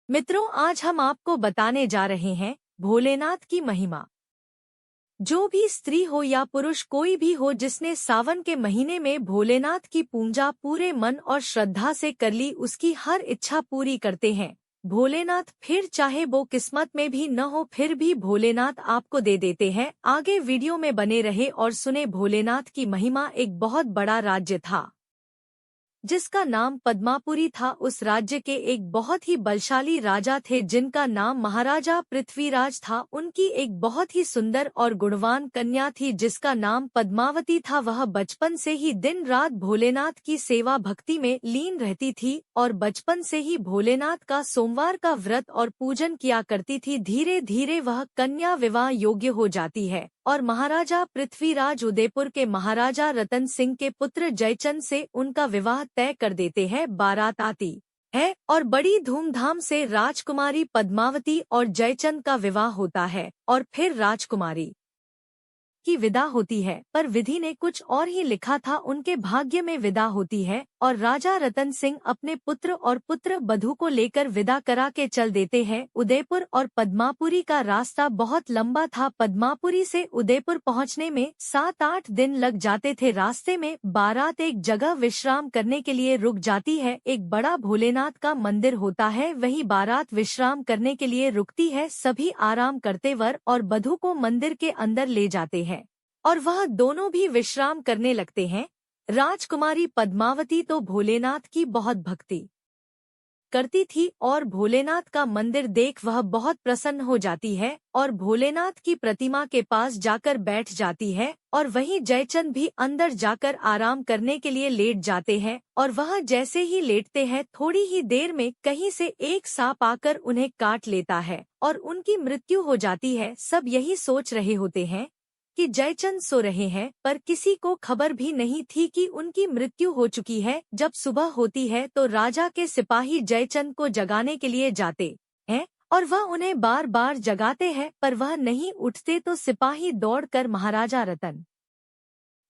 मित्रों, आज हम आपको बताने जा रहे हैं भोलेनाथ की महिमा। जो भी स्त्री हो या पुरुष कोई भी हो जिसने सावन के महीने में भोलेनाथ की पूजा पूरे मन और श्रद्धा से कर ली, उसकी हर इच्छा पूरी करते हैं भोलेनाथ। फिर चाहे वो किस्मत में भी न हो, फिर भी भोलेनाथ आपको दे देते हैं। आगे वीडियो में बने रहे और सुने भोलेनाथ की महिमा। एक बहुत बड़ा राज्य था जिसका नाम पद्मापुरी था। उस राज्य के एक बहुत ही बलशाली राजा थे जिनका नाम महाराजा पृथ्वीराज था। उनकी एक बहुत ही सुंदर और गुणवान कन्या थी जिसका नाम पद्मावती था। वह बचपन से ही दिन रात भोलेनाथ की सेवा भक्ति में लीन रहती थी और बचपन से ही भोलेनाथ का सोमवार का व्रत और पूजन किया करती थी। धीरे धीरे वह कन्या विवाह योग्य हो जाती है और महाराजा पृथ्वीराज उदयपुर के महाराजा रतन सिंह के पुत्र जयचंद से उनका विवाह तय कर देते हैं। बारात आती है और बड़ी धूमधाम से राजकुमारी पद्मावती और जयचंद का विवाह होता है और फिर राजकुमारी की विदा होती है। पर विधि ने कुछ और ही लिखा था, उनके भाग्य में विदा होती है और राजा रतन सिंह अपने पुत्र और पुत्र बधू को लेकर विदा करा के चल देते हैं। उदयपुर और पद्मापुरी का रास्ता बहुत लंबा था। पद्मापुरी से उदयपुर पहुंचने में 7-8 दिन लग जाते थे। रास्ते में बारात एक जगह विश्राम करने के लिए रुक जाती है। एक बड़ा भोलेनाथ का मंदिर होता है, वही बारात विश्राम करने के लिए रुकती है। सभी आराम करते वर और बधू को मंदिर के अंदर ले जाते हैं और वह दोनों भी विश्राम करने लगते हैं। राजकुमारी पद्मावती तो भोलेनाथ की बहुत भक्ति करती थी और भोलेनाथ का मंदिर देख वह बहुत प्रसन्न हो जाती है और भोलेनाथ की प्रतिमा के पास जाकर बैठ जाती है और वहीं जयचंद भी अंदर जाकर आराम करने के लिए लेट जाते हैं। और वह जैसे ही लेटते हैं, थोड़ी ही देर में कहीं से एक सांप आकर उन्हें काट लेता है और उनकी मृत्यु हो जाती है। सब यही सोच रहे होते हैं कि जयचंद सो रहे हैं, पर किसी को खबर भी नहीं थी कि उनकी मृत्यु हो चुकी है। जब सुबह होती है तो राजा के सिपाही जयचंद को जगाने के लिए जाते हैं और वह उन्हें बार बार जगाते हैं, पर वह नहीं उठते। तो सिपाही दौड़कर महाराजा रतन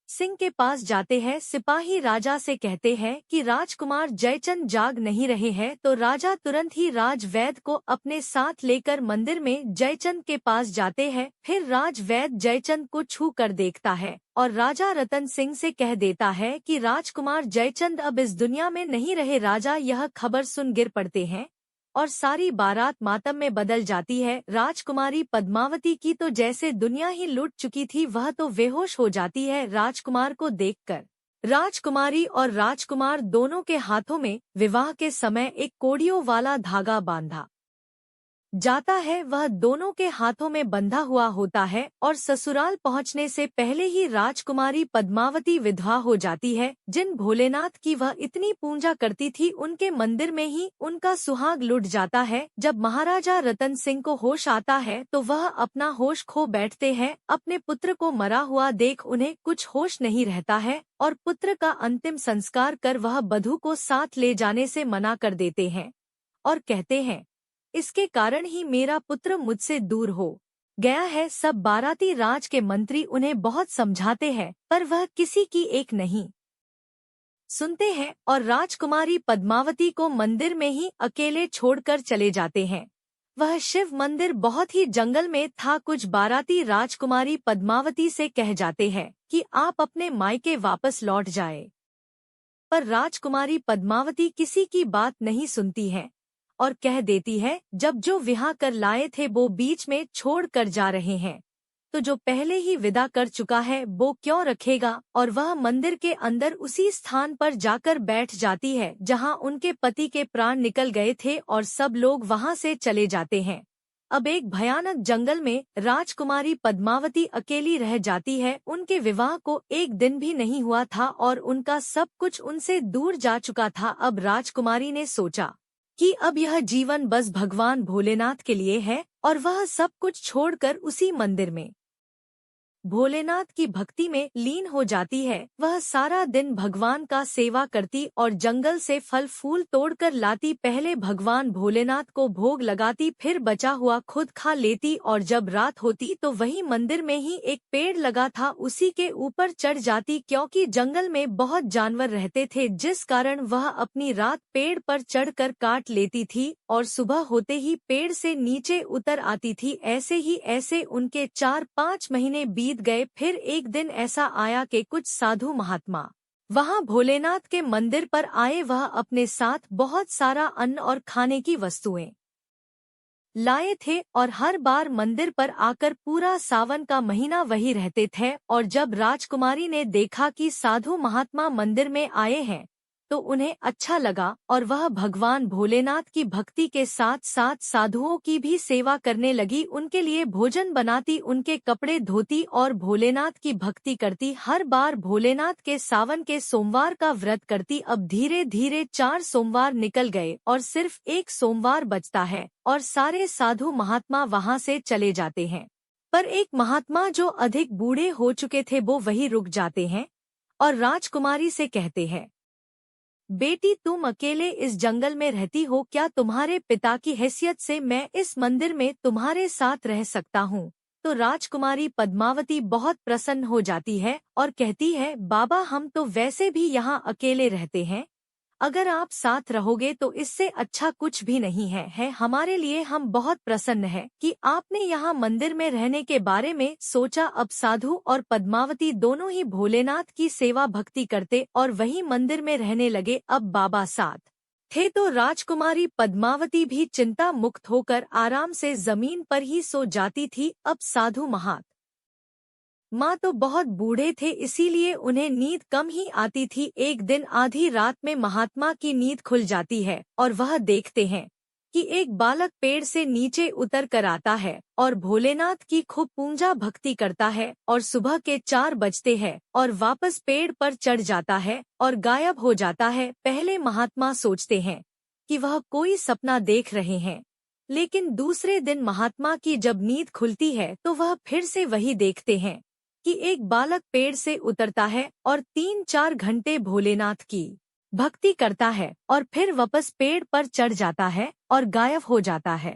सिंह के पास जाते हैं। सिपाही राजा से कहते हैं कि राजकुमार जयचंद जाग नहीं रहे हैं। तो राजा तुरंत ही राजवैद्य को अपने साथ लेकर मंदिर में जयचंद के पास जाते हैं। फिर राजवैद्य जयचंद को छू कर देखता है और राजा रतन सिंह से कह देता है कि राजकुमार जयचंद अब इस दुनिया में नहीं रहे। राजा यह खबर सुन गिर पड़ते हैं और सारी बारात मातम में बदल जाती है। राजकुमारी पद्मावती की तो जैसे दुनिया ही लुट चुकी थी, वह तो बेहोश हो जाती है। राजकुमार को देखकर राजकुमारी और राजकुमार दोनों के हाथों में विवाह के समय एक कोड़ियों वाला धागा बांधा जाता है। वह दोनों के हाथों में बंधा हुआ होता है और ससुराल पहुंचने से पहले ही राजकुमारी पद्मावती विधवा हो जाती है। जिन भोलेनाथ की वह इतनी पूजा करती थी, उनके मंदिर में ही उनका सुहाग लुट जाता है। जब महाराजा रतन सिंह को होश आता है तो वह अपना होश खो बैठते हैं। अपने पुत्र को मरा हुआ देख उन्हें कुछ होश नहीं रहता है और पुत्र का अंतिम संस्कार कर वह बधू को साथ ले जाने से मना कर देते हैं और कहते हैं, इसके कारण ही मेरा पुत्र मुझसे दूर हो गया है। सब बाराती राज के मंत्री उन्हें बहुत समझाते हैं, पर वह किसी की एक नहीं सुनते हैं और राजकुमारी पद्मावती को मंदिर में ही अकेले छोड़कर चले जाते हैं। वह शिव मंदिर बहुत ही जंगल में था। कुछ बाराती राजकुमारी पद्मावती से कह जाते हैं कि आप अपने मायके वापस लौट जाए, पर राजकुमारी पद्मावती किसी की बात नहीं सुनती है और कह देती है, जब जो विवाह कर लाए थे वो बीच में छोड़ कर जा रहे हैं, तो जो पहले ही विदा कर चुका है वो क्यों रखेगा। और वह मंदिर के अंदर उसी स्थान पर जाकर बैठ जाती है जहां उनके पति के प्राण निकल गए थे और सब लोग वहां से चले जाते हैं। अब एक भयानक जंगल में राजकुमारी पद्मावती अकेली रह जाती है। उनके विवाह को एक दिन भी नहीं हुआ था और उनका सब कुछ उनसे दूर जा चुका था। अब राजकुमारी ने सोचा कि अब यह जीवन बस भगवान भोलेनाथ के लिए है और वह सब कुछ छोड़कर उसी मंदिर में भोलेनाथ की भक्ति में लीन हो जाती है। वह सारा दिन भगवान का सेवा करती और जंगल से फल फूल तोड़कर लाती। पहले भगवान भोलेनाथ को भोग लगाती, फिर बचा हुआ खुद खा लेती और जब रात होती तो वहीं मंदिर में ही एक पेड़ लगा था उसी के ऊपर चढ़ जाती, क्योंकि जंगल में बहुत जानवर रहते थे जिस कारण वह अपनी रात पेड़ पर चढ़कर काट लेती थी और सुबह होते ही पेड़ से नीचे उतर आती थी। ऐसे उनके 4-5 महीने बीत गए। फिर एक दिन ऐसा आया कि कुछ साधु महात्मा वहां भोलेनाथ के मंदिर पर आए। वह अपने साथ बहुत सारा अन्न और खाने की वस्तुएं लाए थे और हर बार मंदिर पर आकर पूरा सावन का महीना वही रहते थे। और जब राजकुमारी ने देखा कि साधु महात्मा मंदिर में आए हैं तो उन्हें अच्छा लगा और वह भगवान भोलेनाथ की भक्ति के साथ साथ साधुओं की भी सेवा करने लगी। उनके लिए भोजन बनाती, उनके कपड़े धोती और भोलेनाथ की भक्ति करती। हर बार भोलेनाथ के सावन के सोमवार का व्रत करती। अब धीरे धीरे 4 सोमवार निकल गए और सिर्फ एक सोमवार बचता है और सारे साधु महात्मा वहां से चले जाते हैं। पर एक महात्मा जो अधिक बूढ़े हो चुके थे वो वही रुक जाते हैं और राजकुमारी से कहते हैं, बेटी तुम अकेले इस जंगल में रहती हो, क्या तुम्हारे पिता की हैसियत से मैं इस मंदिर में तुम्हारे साथ रह सकता हूँ? तो राजकुमारी पद्मावती बहुत प्रसन्न हो जाती है और कहती है, बाबा हम तो वैसे भी यहाँ अकेले रहते हैं, अगर आप साथ रहोगे तो इससे अच्छा कुछ भी नहीं है हमारे लिए। हम बहुत प्रसन्न है कि आपने यहाँ मंदिर में रहने के बारे में सोचा। अब साधु और पद्मावती दोनों ही भोलेनाथ की सेवा भक्ति करते और वही मंदिर में रहने लगे। अब बाबा साथ थे तो राजकुमारी पद्मावती भी चिंता मुक्त होकर आराम से जमीन पर ही सो जाती थी। अब साधु माँ तो बहुत बूढ़े थे इसीलिए उन्हें नींद कम ही आती थी। एक दिन आधी रात में महात्मा की नींद खुल जाती है और वह देखते हैं कि एक बालक पेड़ से नीचे उतर कर आता है और भोलेनाथ की खूब पूजा भक्ति करता है और सुबह के 4 बजते हैं और वापस पेड़ पर चढ़ जाता है और गायब हो जाता है। पहले महात्मा सोचते हैं कि वह कोई सपना देख रहे हैं, लेकिन दूसरे दिन महात्मा की जब नींद खुलती है तो वह फिर से वही देखते हैं कि एक बालक पेड़ से उतरता है और 3-4 घंटे भोलेनाथ की भक्ति करता है और फिर वापस पेड़ पर चढ़ जाता है और गायब हो जाता है।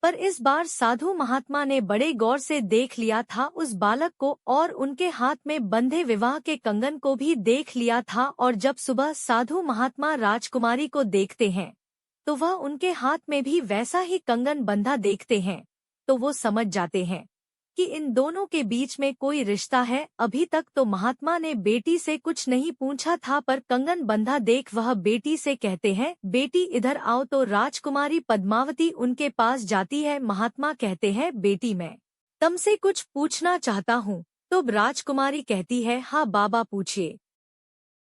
पर इस बार साधु महात्मा ने बड़े गौर से देख लिया था उस बालक को और उनके हाथ में बंधे विवाह के कंगन को भी देख लिया था। और जब सुबह साधु महात्मा राजकुमारी को देखते हैं तो वह उनके हाथ में भी वैसा ही कंगन बंधा देखते हैं तो वो समझ जाते हैं कि इन दोनों के बीच में कोई रिश्ता है। अभी तक तो महात्मा ने बेटी से कुछ नहीं पूछा था, पर कंगन बंधा देख वह बेटी से कहते हैं, बेटी इधर आओ। तो राजकुमारी पद्मावती उनके पास जाती है। महात्मा कहते हैं, बेटी मैं तुमसे कुछ पूछना चाहता हूँ। तो राजकुमारी कहती है, हाँ बाबा पूछिए।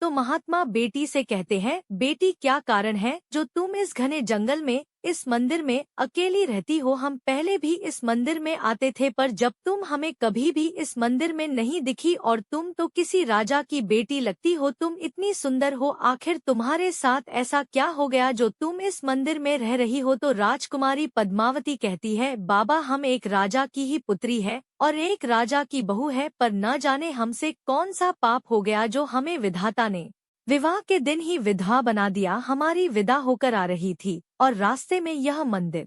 तो महात्मा बेटी से कहते हैं, बेटी क्या कारण है जो तुम इस घने जंगल में इस मंदिर में अकेली रहती हो? हम पहले भी इस मंदिर में आते थे पर जब तुम हमें कभी भी इस मंदिर में नहीं दिखी और तुम तो किसी राजा की बेटी लगती हो। तुम इतनी सुंदर हो, आखिर तुम्हारे साथ ऐसा क्या हो गया जो तुम इस मंदिर में रह रही हो? तो राजकुमारी पद्मावती कहती है, बाबा हम एक राजा की ही पुत्री है और एक राजा की बहू है, पर न जाने हमसे कौन सा पाप हो गया जो हमें विधाता ने विवाह के दिन ही विधवा बना दिया। हमारी विदा होकर आ रही थी और रास्ते में यह मंदिर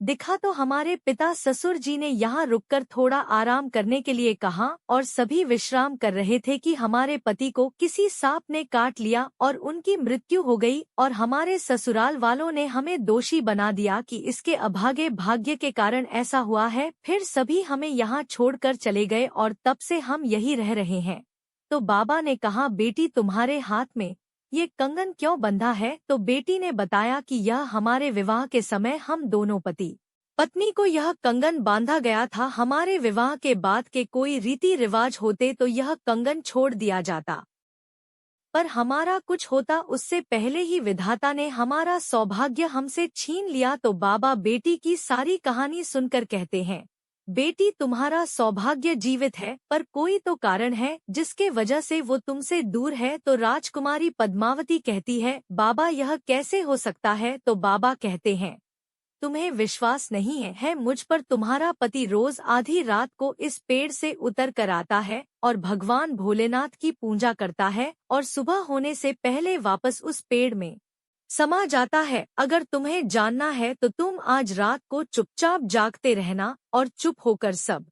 दिखा तो हमारे पिता ससुर जी ने यहाँ रुककर थोड़ा आराम करने के लिए कहा और सभी विश्राम कर रहे थे कि हमारे पति को किसी सांप ने काट लिया और उनकी मृत्यु हो गई और हमारे ससुराल वालों ने हमें दोषी बना दिया कि इसके अभागे भाग्य के कारण ऐसा हुआ है। फिर सभी हमें यहाँ छोड़कर चले गए और तब से हम यही रह रहे हैं। तो बाबा ने कहा, बेटी तुम्हारे हाथ में ये कंगन क्यों बंधा है? तो बेटी ने बताया कि यह हमारे विवाह के समय हम दोनों पति पत्नी को यह कंगन बांधा गया था। हमारे विवाह के बाद के कोई रीति रिवाज होते तो यह कंगन छोड़ दिया जाता, पर हमारा कुछ होता उससे पहले ही विधाता ने हमारा सौभाग्य हमसे छीन लिया। तो बाबा बेटी की सारी कहानी सुनकर कहते हैं, बेटी तुम्हारा सौभाग्य जीवित है, पर कोई तो कारण है जिसके वजह से वो तुमसे दूर है। तो राजकुमारी पद्मावती कहती है, बाबा यह कैसे हो सकता है? तो बाबा कहते हैं, तुम्हें विश्वास नहीं है मुझ पर, तुम्हारा पति रोज आधी रात को इस पेड़ से उतर कर आता है और भगवान भोलेनाथ की पूजा करता है और सुबह होने से पहले वापस उस पेड़ में समा जाता है। अगर तुम्हें जानना है तो तुम आज रात को चुपचाप जागते रहना और चुप होकर सब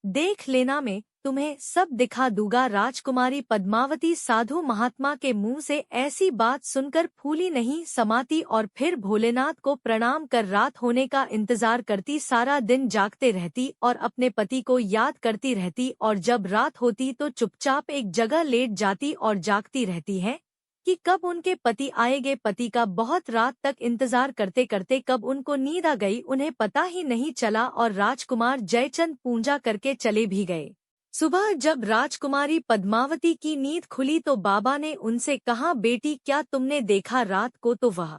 देख लेना, मैं तुम्हें सब दिखा दूंगा। राजकुमारी पद्मावती साधु महात्मा के मुंह से ऐसी बात सुनकर फूली नहीं समाती और फिर भोलेनाथ को प्रणाम कर रात होने का इंतजार करती, सारा दिन जागते रहती और अपने पति को याद करती रहती, और जब रात होती तो चुपचाप एक जगह लेट जाती और जागती रहती है कि कब उनके पति आएंगे। पति का बहुत रात तक इंतजार करते करते कब उनको नींद आ गई उन्हें पता ही नहीं चला और राजकुमार जयचंद पूजा करके चले भी गए। सुबह जब राजकुमारी पद्मावती की नींद खुली तो बाबा ने उनसे कहा, बेटी क्या तुमने देखा रात को? तो वह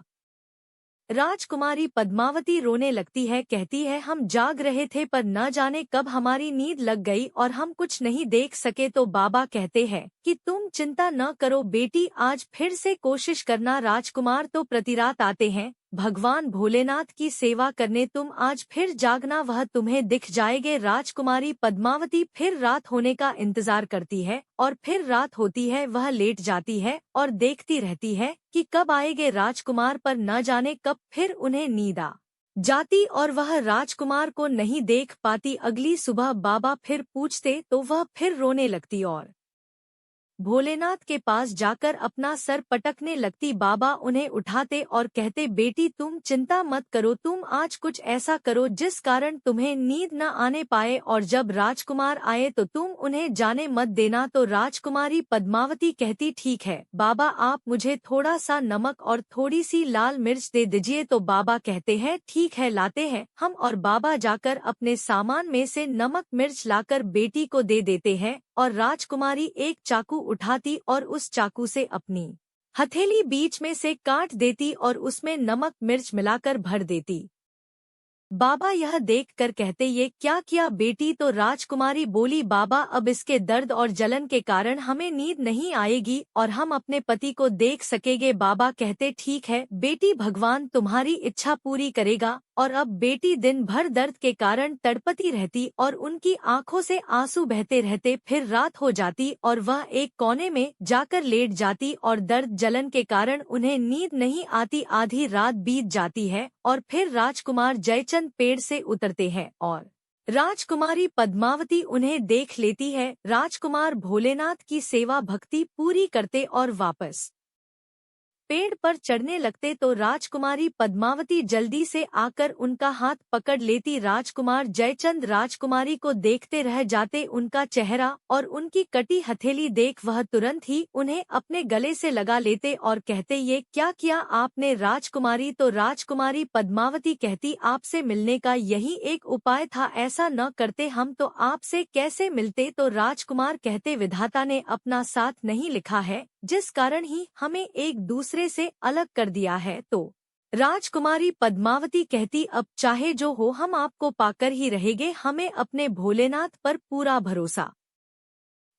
राजकुमारी पद्मावती रोने लगती है, कहती है हम जाग रहे थे पर न जाने कब हमारी नींद लग गई और हम कुछ नहीं देख सके। तो बाबा कहते हैं कि तुम चिंता न करो बेटी, आज फिर से कोशिश करना। राजकुमार तो प्रति रात आते हैं भगवान भोलेनाथ की सेवा करने, तुम आज फिर जागना, वह तुम्हें दिख जाएंगे। राजकुमारी पद्मावती फिर रात होने का इंतजार करती है और फिर रात होती है, वह लेट जाती है और देखती रहती है कि कब आएंगे राजकुमार, पर न जाने कब फिर उन्हें नींद आ जाती और वह राजकुमार को नहीं देख पाती। अगली सुबह बाबा फिर पूछते तो वह फिर रोने लगती और भोलेनाथ के पास जाकर अपना सर पटकने लगती। बाबा उन्हें उठाते और कहते, बेटी तुम चिंता मत करो, तुम आज कुछ ऐसा करो जिस कारण तुम्हें नींद न आने पाए और जब राजकुमार आए तो तुम उन्हें जाने मत देना। तो राजकुमारी पद्मावती कहती, ठीक है बाबा, आप मुझे थोड़ा सा नमक और थोड़ी सी लाल मिर्च दे दीजिए। तो बाबा कहते हैं ठीक है लाते हैं हम, और बाबा जाकर अपने सामान में से नमक मिर्च लाकर बेटी को दे देते हैं और राजकुमारी एक चाकू उठाती और उस चाकू से अपनी हथेली बीच में से काट देती और उसमें नमक मिर्च मिलाकर भर देती। बाबा यह देखकर कहते, ये क्या किया बेटी? तो राजकुमारी बोली, बाबा अब इसके दर्द और जलन के कारण हमें नींद नहीं आएगी और हम अपने पति को देख सकेंगे। बाबा कहते, ठीक है बेटी, भगवान तुम्हारी इच्छा पूरी करेगा। और अब बेटी दिन भर दर्द के कारण तड़पती रहती और उनकी आंखों से आंसू बहते रहते। फिर रात हो जाती और वह एक कोने में जाकर लेट जाती और दर्द जलन के कारण उन्हें नींद नहीं आती। आधी रात बीत जाती है और फिर राजकुमार जयचंद पेड़ से उतरते हैं और राजकुमारी पद्मावती उन्हें देख लेती है। राजकुमार भोलेनाथ की सेवा भक्ति पूरी करते और वापस पेड़ पर चढ़ने लगते तो राजकुमारी पद्मावती जल्दी से आकर उनका हाथ पकड़ लेती। राजकुमार जयचंद राजकुमारी को देखते रह जाते, उनका चेहरा और उनकी कटी हथेली देख वह तुरंत ही उन्हें अपने गले से लगा लेते और कहते, ये क्या किया आपने राजकुमारी? तो राजकुमारी पद्मावती कहती, आपसे मिलने का यही एक उपाय था, ऐसा न करते हम तो आपसे कैसे मिलते? तो राजकुमार कहते, विधाता ने अपना साथ नहीं लिखा है जिस कारण ही हमें एक दूसरे से अलग कर दिया है। तो राजकुमारी पद्मावती कहती, अब चाहे जो हो हम आपको पाकर ही रहेंगे, हमें अपने भोलेनाथ पर पूरा भरोसा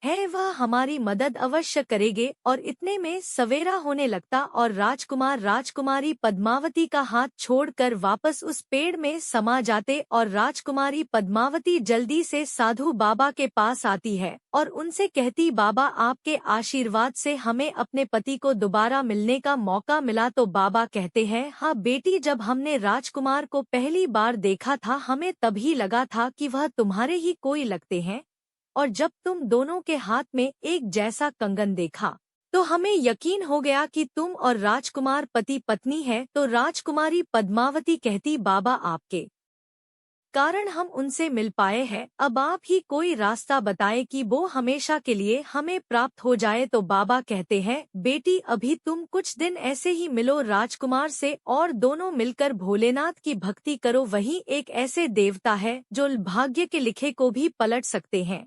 है, वह हमारी मदद अवश्य करेंगे। और इतने में सवेरा होने लगता और राजकुमार राजकुमारी पद्मावती का हाथ छोड़कर वापस उस पेड़ में समा जाते और राजकुमारी पद्मावती जल्दी से साधु बाबा के पास आती है और उनसे कहती, बाबा आपके आशीर्वाद से हमें अपने पति को दोबारा मिलने का मौका मिला। तो बाबा कहते हैं, हाँ बेटी, जब हमने राजकुमार को पहली बार देखा था हमें तभी लगा था कि वह तुम्हारे ही कोई लगते हैं, और जब तुम दोनों के हाथ में एक जैसा कंगन देखा तो हमें यकीन हो गया कि तुम और राजकुमार पति पत्नी है। तो राजकुमारी पद्मावती कहती, बाबा आपके कारण हम उनसे मिल पाए हैं, अब आप ही कोई रास्ता बताएं कि वो हमेशा के लिए हमें प्राप्त हो जाए। तो बाबा कहते हैं, बेटी अभी तुम कुछ दिन ऐसे ही मिलो राजकुमार से और दोनों मिलकर भोलेनाथ की भक्ति करो, वही एक ऐसे देवता है जो भाग्य के लिखे को भी पलट सकते हैं।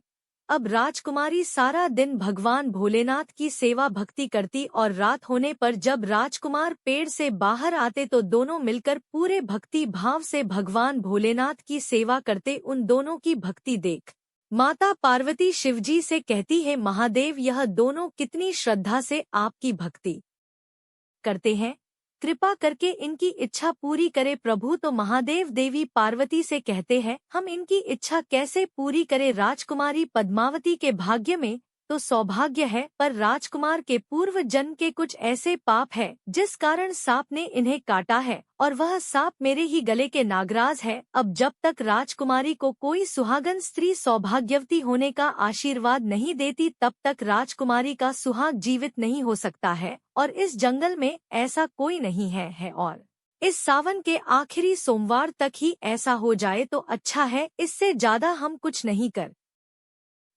अब राजकुमारी सारा दिन भगवान भोलेनाथ की सेवा भक्ति करती और रात होने पर जब राजकुमार पेड़ से बाहर आते तो दोनों मिलकर पूरे भक्ति भाव से भगवान भोलेनाथ की सेवा करते। उन दोनों की भक्ति देख माता पार्वती शिवजी से कहती है, महादेव यह दोनों कितनी श्रद्धा से आपकी भक्ति करते हैं। कृपा करके इनकी इच्छा पूरी करे प्रभु। तो महादेव देवी पार्वती से कहते हैं, हम इनकी इच्छा कैसे पूरी करें। राजकुमारी पद्मावती के भाग्य में तो सौभाग्य है, पर राजकुमार के पूर्व जन्म के कुछ ऐसे पाप है जिस कारण सांप ने इन्हें काटा है, और वह सांप मेरे ही गले के नागराज है। अब जब तक राजकुमारी को कोई सुहागन स्त्री सौभाग्यवती होने का आशीर्वाद नहीं देती, तब तक राजकुमारी का सुहाग जीवित नहीं हो सकता है, और इस जंगल में ऐसा कोई नहीं है और इस सावन के आखिरी सोमवार तक ही ऐसा हो जाए तो अच्छा है, इससे ज्यादा हम कुछ नहीं कर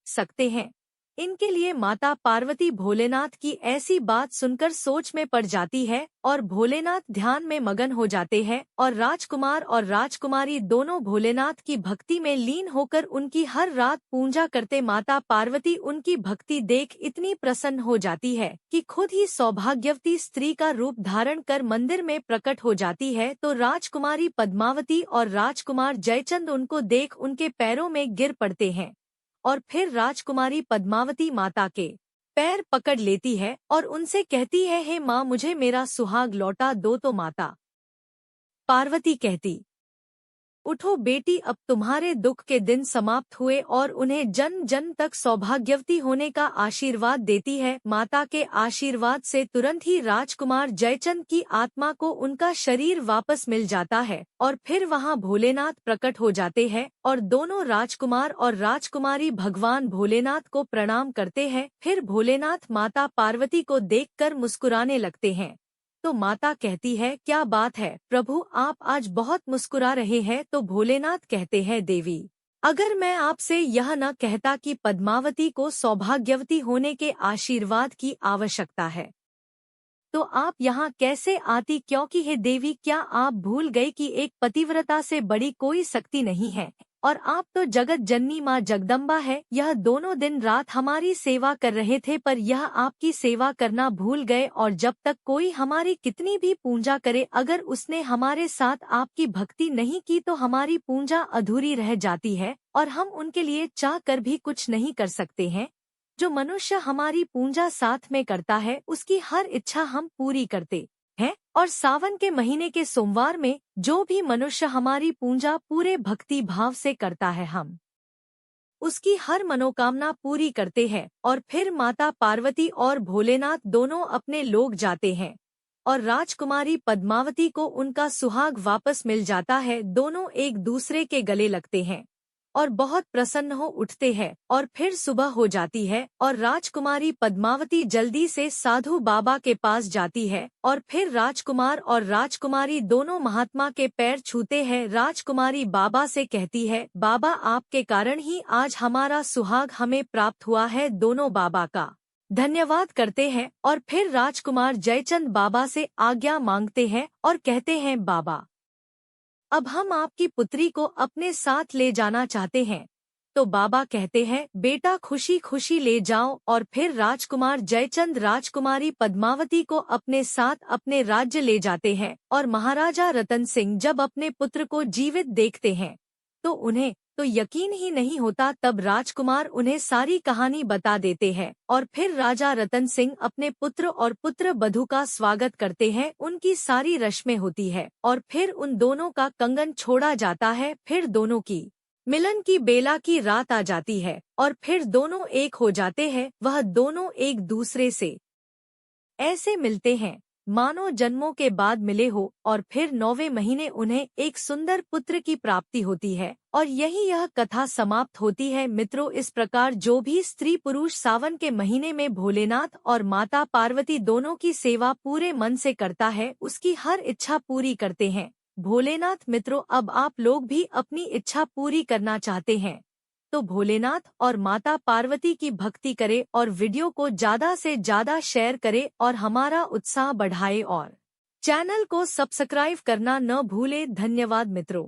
सकते हैं। इनके लिए माता पार्वती भोलेनाथ की ऐसी बात सुनकर सोच में पड़ जाती है, और भोलेनाथ ध्यान में मगन हो जाते हैं, और राजकुमार और राजकुमारी दोनों भोलेनाथ की भक्ति में लीन होकर उनकी हर रात पूजा करते। माता पार्वती उनकी भक्ति देख इतनी प्रसन्न हो जाती है कि खुद ही सौभाग्यवती स्त्री का रूप धारण कर मंदिर में प्रकट हो जाती है। तो राजकुमारी पद्मावती और राजकुमार जयचंद उनको देख उनके पैरों में गिर पड़ते हैं, और फिर राजकुमारी पद्मावती माता के पैर पकड़ लेती है और उनसे कहती है, हे माँ, मुझे मेरा सुहाग लौटा दो। तो माता पार्वती कहती, उठो बेटी, अब तुम्हारे दुख के दिन समाप्त हुए, और उन्हें जन्म जन्म तक सौभाग्यवती होने का आशीर्वाद देती है। माता के आशीर्वाद से तुरंत ही राजकुमार जयचंद की आत्मा को उनका शरीर वापस मिल जाता है, और फिर वहां भोलेनाथ प्रकट हो जाते हैं, और दोनों राजकुमार और राजकुमारी भगवान भोलेनाथ को प्रणाम करते हैं। फिर भोलेनाथ माता पार्वती को देखकर मुस्कुराने लगते हैं। तो माता कहती है, क्या बात है प्रभु, आप आज बहुत मुस्कुरा रहे हैं। तो भोलेनाथ कहते हैं, देवी, अगर मैं आपसे यह न कहता कि पद्मावती को सौभाग्यवती होने के आशीर्वाद की आवश्यकता है, तो आप यहाँ कैसे आती। क्योंकि हे देवी, क्या आप भूल गए कि एक पतिव्रता से बड़ी कोई शक्ति नहीं है, और आप तो जगत जननी माँ जगदम्बा है। यह दोनों दिन रात हमारी सेवा कर रहे थे, पर यह आपकी सेवा करना भूल गए, और जब तक कोई हमारी कितनी भी पूजा करे, अगर उसने हमारे साथ आपकी भक्ति नहीं की तो हमारी पूजा अधूरी रह जाती है, और हम उनके लिए चाह कर भी कुछ नहीं कर सकते हैं। जो मनुष्य हमारी पूजा साथ में करता है, उसकी हर इच्छा हम पूरी करते हैं, और सावन के महीने के सोमवार में जो भी मनुष्य हमारी पूजा पूरे भक्ति भाव से करता है, हम उसकी हर मनोकामना पूरी करते हैं। और फिर माता पार्वती और भोलेनाथ दोनों अपने लोग जाते हैं, और राजकुमारी पद्मावती को उनका सुहाग वापस मिल जाता है। दोनों एक दूसरे के गले लगते हैं और बहुत प्रसन्न हो उठते हैं, और फिर सुबह हो जाती है, और राजकुमारी पद्मावती जल्दी से साधु बाबा के पास जाती है, और फिर राजकुमार और राजकुमारी दोनों महात्मा के पैर छूते हैं। राजकुमारी बाबा से कहती है, बाबा, आपके कारण ही आज हमारा सुहाग हमें प्राप्त हुआ है। दोनों बाबा का धन्यवाद करते हैं, और फिर राजकुमार जयचंद बाबा से आज्ञा मांगते हैं और कहते हैं, बाबा, अब हम आपकी पुत्री को अपने साथ ले जाना चाहते हैं। तो बाबा कहते हैं, बेटा, खुशी खुशी ले जाओ। और फिर राजकुमार जयचंद राजकुमारी पद्मावती को अपने साथ अपने राज्य ले जाते हैं, और महाराजा रतन सिंह जब अपने पुत्र को जीवित देखते हैं तो उन्हें तो यकीन ही नहीं होता। तब राजकुमार उन्हें सारी कहानी बता देते हैं, और फिर राजा रतन सिंह अपने पुत्र और पुत्र बधू का स्वागत करते हैं। उनकी सारी रस्में होती है, और फिर उन दोनों का कंगन छोड़ा जाता है। फिर दोनों की मिलन की बेला की रात आ जाती है, और फिर दोनों एक हो जाते हैं। वह दोनों एक दूसरे से ऐसे मिलते हैं मानो जन्मों के बाद मिले हो, और फिर 9वें महीने उन्हें एक सुंदर पुत्र की प्राप्ति होती है। और यही यह कथा समाप्त होती है। मित्रों, इस प्रकार जो भी स्त्री पुरुष सावन के महीने में भोलेनाथ और माता पार्वती दोनों की सेवा पूरे मन से करता है, उसकी हर इच्छा पूरी करते हैं भोलेनाथ। मित्रों, अब आप लोग भी अपनी इच्छा पूरी करना चाहते हैं तो भोलेनाथ और माता पार्वती की भक्ति करें, और वीडियो को ज्यादा से ज्यादा शेयर करें, और हमारा उत्साह बढ़ाएं, और चैनल को सब्सक्राइब करना न भूले। धन्यवाद मित्रों।